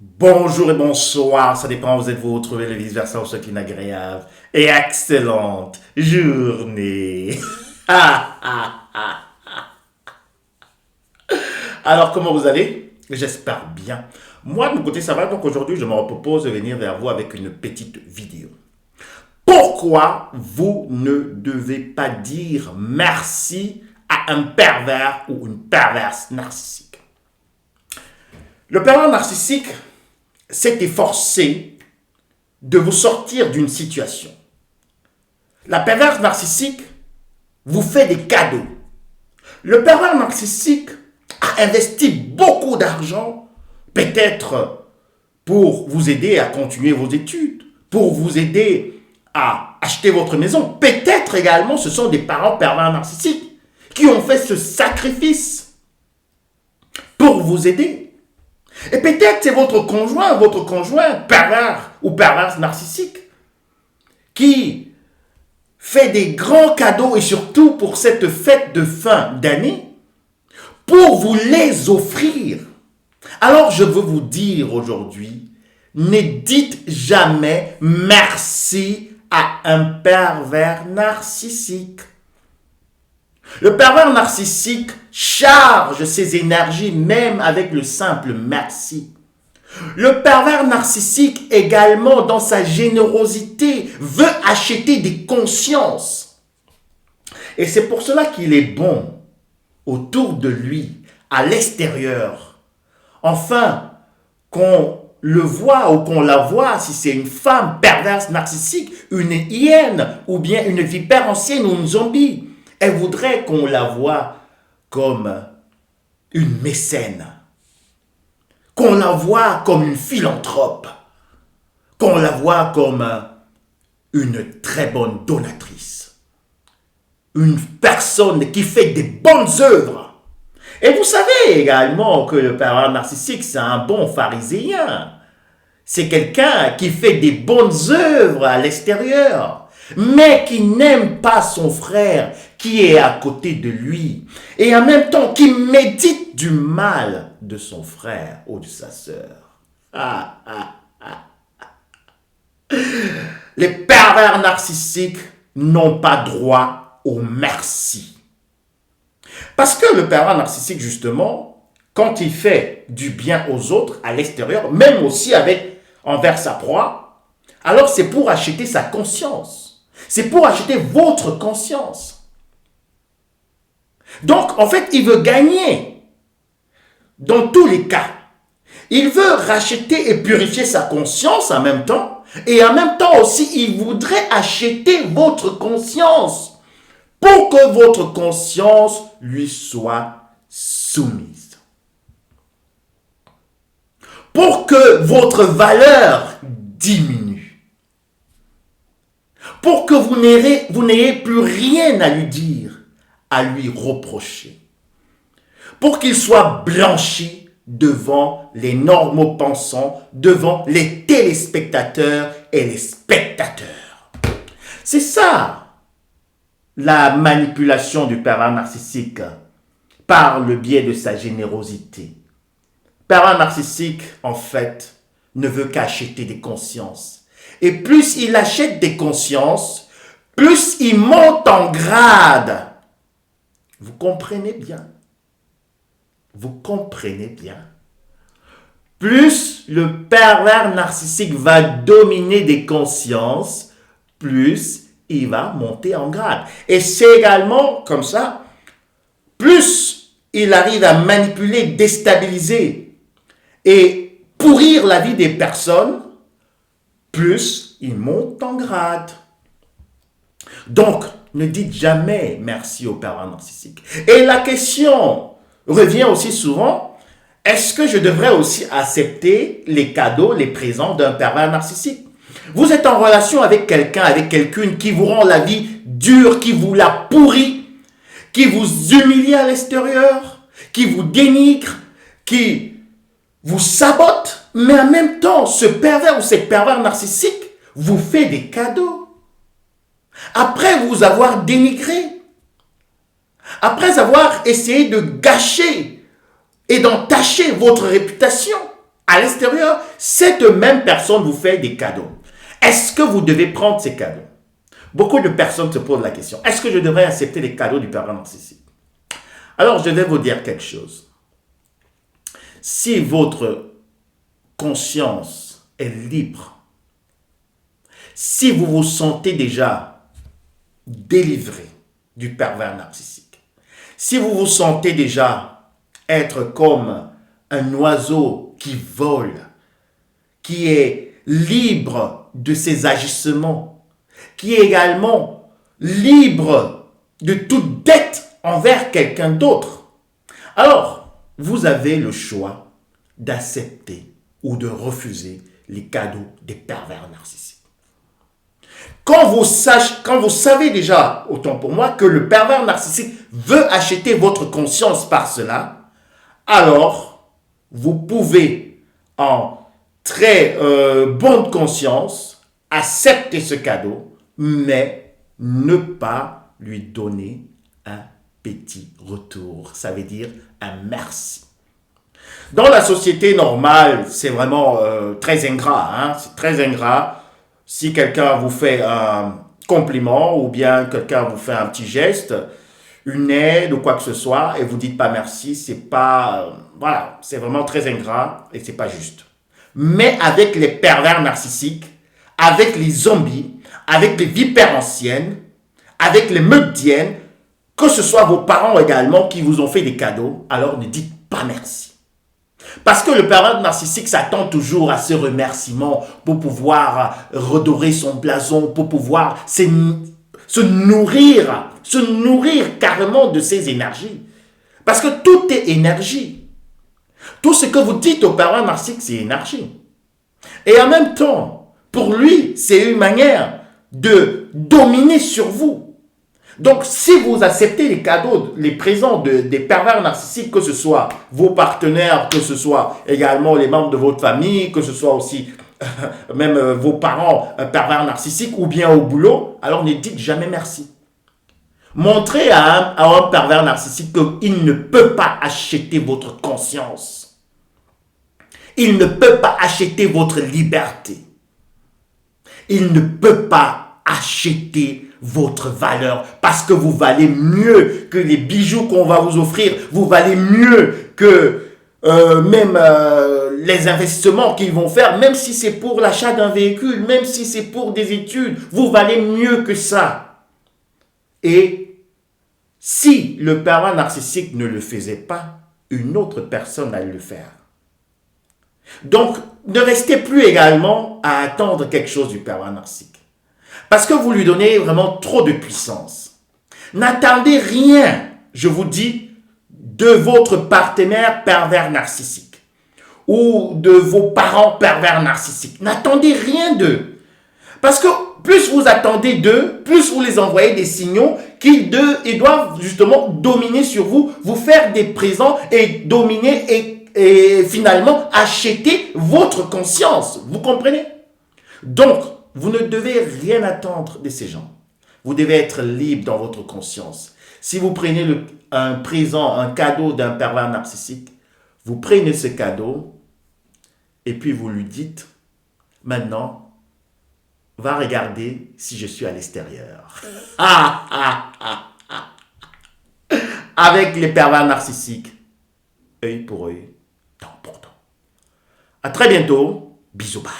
Bonjour et bonsoir, ça dépend, vous êtes vous trouvez le vice-versa ou ce qui est agréable. Et excellente journée. Alors, comment vous allez? J'espère bien. Moi, de mon côté, ça va. Donc aujourd'hui, je me propose de venir vers vous avec une petite vidéo. Pourquoi vous ne devez pas dire merci à un pervers ou une perverse narcissique? Le pervers narcissique s'est efforcé de vous sortir d'une situation. La perverse narcissique vous fait des cadeaux. Le pervers narcissique a investi beaucoup d'argent, peut-être pour vous aider à continuer vos études, pour vous aider à acheter votre maison. Peut-être également ce sont des parents pervers narcissiques qui ont fait ce sacrifice pour vous aider. Et peut-être c'est votre conjoint pervers ou perverse narcissique qui fait des grands cadeaux et surtout pour cette fête de fin d'année pour vous les offrir. Alors je veux vous dire aujourd'hui, ne dites jamais merci à un pervers narcissique. Le pervers narcissique charge ses énergies même avec le simple merci. Le pervers narcissique également, dans sa générosité, veut acheter des consciences. Et c'est pour cela qu'il est bon, autour de lui, à l'extérieur, enfin, qu'on le voit ou qu'on la voit, si c'est une femme perverse narcissique, une hyène, ou bien une vipère ancienne ou une zombie, elle voudrait qu'on la voie comme une mécène, qu'on la voie comme une philanthrope, qu'on la voie comme une très bonne donatrice, une personne qui fait des bonnes œuvres. Et vous savez également que le pervers narcissique, c'est un bon pharisien. C'est quelqu'un qui fait des bonnes œuvres à l'extérieur, mais qui n'aime pas son frère qui est à côté de lui, et en même temps qui médite du mal de son frère ou de sa sœur. Les pervers narcissiques n'ont pas droit au merci. Parce que le pervers narcissique, justement, quand il fait du bien aux autres à l'extérieur, même aussi envers sa proie, alors c'est pour acheter sa conscience. C'est pour acheter votre conscience. Donc, en fait, il veut gagner dans tous les cas. Il veut racheter et purifier sa conscience en même temps. Et en même temps aussi, il voudrait acheter votre conscience pour que votre conscience lui soit soumise. Pour que votre valeur diminue. Pour que vous n'ayez plus rien à lui dire, à lui reprocher. Pour qu'il soit blanchi devant les normaux pensants, devant les téléspectateurs et les spectateurs. C'est ça, la manipulation du pervers narcissique par le biais de sa générosité. Le pervers narcissique, en fait, ne veut qu'acheter des consciences. Et plus il achète des consciences, plus il monte en grade. Vous comprenez bien? Vous comprenez bien? Plus le pervers narcissique va dominer des consciences, plus il va monter en grade. Et c'est également comme ça, plus il arrive à manipuler, déstabiliser et pourrir la vie des personnes, plus il monte en grade. Donc, ne dites jamais merci au pervers narcissique. Et la question revient aussi souvent, est-ce que je devrais aussi accepter les cadeaux, les présents d'un pervers narcissique? Vous êtes en relation avec quelqu'un, avec quelqu'une qui vous rend la vie dure, qui vous la pourrit, qui vous humilie à l'extérieur, qui vous dénigre, qui vous sabote, mais en même temps, ce pervers ou cette pervers narcissique vous fait des cadeaux. Après vous avoir dénigré, après avoir essayé de gâcher et d'entacher votre réputation À l'extérieur, cette même personne vous fait des cadeaux. Est-ce que vous devez prendre ces cadeaux? Beaucoup de personnes se posent la question. Est-ce que je devrais accepter les cadeaux du pervers narcissique? Alors, je vais vous dire quelque chose. Si votre conscience est libre, si vous vous sentez déjà délivré du pervers narcissique, si vous vous sentez déjà être comme un oiseau qui vole, qui est libre de ses agissements, qui est également libre de toute dette envers quelqu'un d'autre, alors vous avez le choix d'accepter ou de refuser les cadeaux des pervers narcissiques. Quand vous savez déjà, autant pour moi, que le pervers narcissique veut acheter votre conscience par cela, alors vous pouvez en très bonne conscience accepter ce cadeau, mais ne pas lui donner un petit retour. Ça veut dire un merci. Dans la société normale, c'est vraiment très ingrat. Hein? C'est très ingrat. Si quelqu'un vous fait un compliment ou bien quelqu'un vous fait un petit geste, une aide ou quoi que ce soit, et vous dites pas merci, c'est pas... voilà, c'est vraiment très ingrat et c'est pas juste. Mais avec les pervers narcissiques, avec les zombies, avec les vipères anciennes, avec les meurtrières, que ce soit vos parents également qui vous ont fait des cadeaux, alors ne dites pas merci. Parce que le pervers narcissique s'attend toujours à ce remerciement pour pouvoir redorer son blason, pour pouvoir se nourrir carrément de ses énergies. Parce que tout est énergie. Tout ce que vous dites au pervers narcissique, c'est énergie. Et en même temps, pour lui, c'est une manière de dominer sur vous. Donc, si vous acceptez les cadeaux, les présents des pervers narcissiques, que ce soit vos partenaires, que ce soit également les membres de votre famille, que ce soit aussi même vos parents pervers narcissiques ou bien au boulot, alors ne dites jamais merci. Montrez à un pervers narcissique qu'il ne peut pas acheter votre conscience. Il ne peut pas acheter votre liberté. Il ne peut pas acheter votre valeur parce que vous valez mieux que les bijoux qu'on va vous offrir. Vous valez mieux que même les investissements qu'ils vont faire, même si c'est pour l'achat d'un véhicule, même si c'est pour des études. Vous valez mieux que ça. Et si le pervers narcissique ne le faisait pas, une autre personne allait le faire. Donc, ne restez plus également à attendre quelque chose du pervers narcissique. Parce que vous lui donnez vraiment trop de puissance. N'attendez rien, je vous dis, de votre partenaire pervers narcissique ou de vos parents pervers narcissiques. N'attendez rien d'eux. Parce que plus vous attendez d'eux, plus vous les envoyez des signaux qu'ils doivent justement dominer sur vous, vous faire des présents et dominer et finalement acheter votre conscience. Vous comprenez? Donc, vous ne devez rien attendre de ces gens. Vous devez être libre dans votre conscience. Si vous prenez un présent, un cadeau d'un pervers narcissique, vous prenez ce cadeau et puis vous lui dites, maintenant, va regarder si je suis à l'extérieur. Avec les pervers narcissiques, œil pour œil, dent pour dent. À très bientôt. Bisous, bye.